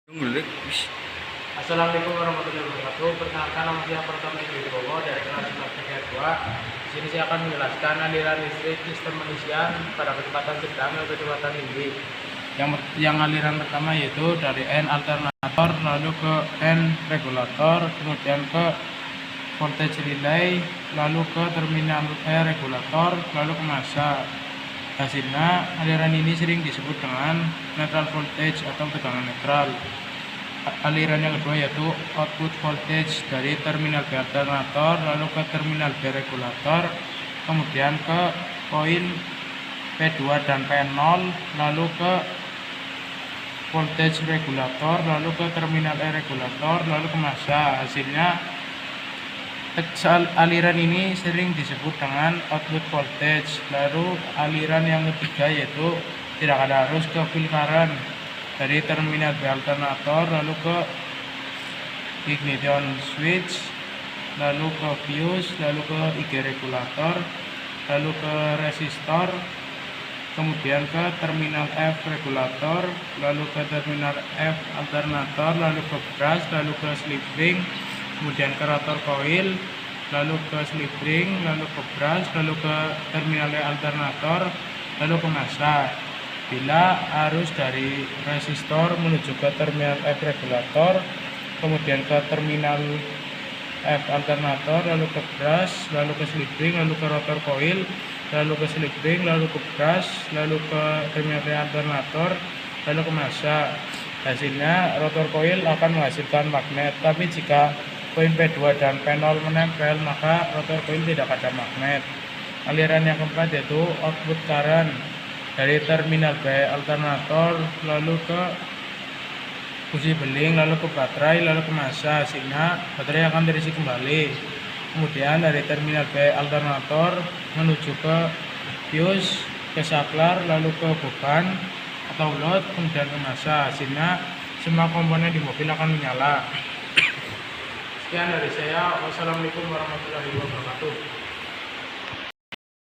Assalamualaikum warahmatullahi wabarakatuh. Perkenalkan, nama saya Pratama Wibowo dari kelas 11 2. Di sini saya akan menjelaskan aliran listrik sistem pengisian pada kecepatan sedang dan kecepatan tinggi. Yang aliran pertama yaitu dari N alternator, lalu ke N regulator, kemudian ke voltage relay, lalu ke terminal E regulator, lalu ke massa. Hasilnya, aliran ini sering disebut dengan neutral voltage atau tegangan netral. Aliran yang kedua yaitu output voltage dari terminal B alternator, lalu ke terminal B regulator, kemudian ke koil P2 dan P0, lalu ke voltage regulator, lalu ke terminal E regulator, lalu ke massa. Hasilnya, aliran ini sering disebut dengan output voltage. Lalu aliran yang ketiga yaitu tidak ada arus ke field current dari terminal B alternator, lalu ke ignition switch, lalu ke fuse, lalu ke IG regulator, lalu ke resistor, kemudian ke terminal F regulator, lalu ke terminal F alternator, lalu ke brush, lalu ke slip ring, kemudian ke rotor coil, lalu ke slip ring, lalu ke brush, lalu ke terminal E alternator, lalu ke massa. Bila arus dari resistor menuju ke terminal F regulator, kemudian ke terminal F alternator, lalu ke brush, lalu ke slip ring, lalu ke rotor coil, lalu ke slip ring, lalu ke brush, lalu ke terminal E alternator, lalu ke massa. Hasilnya rotor coil akan menghasilkan magnet, tapi jika koil P2 dan P0 menempel, maka rotor coil tidak ada magnet. Aliran yang keempat yaitu output current dari terminal B alternator, lalu ke busi beling, lalu ke baterai, lalu ke massa. Sehingga baterai akan terisi kembali. Kemudian dari terminal B alternator menuju ke fuse, ke saklar, lalu ke beban atau load, kemudian ke massa. Sehingga semua komponen di mobil akan menyala. Sekian dari saya. Wassalamualaikum warahmatullahi wabarakatuh.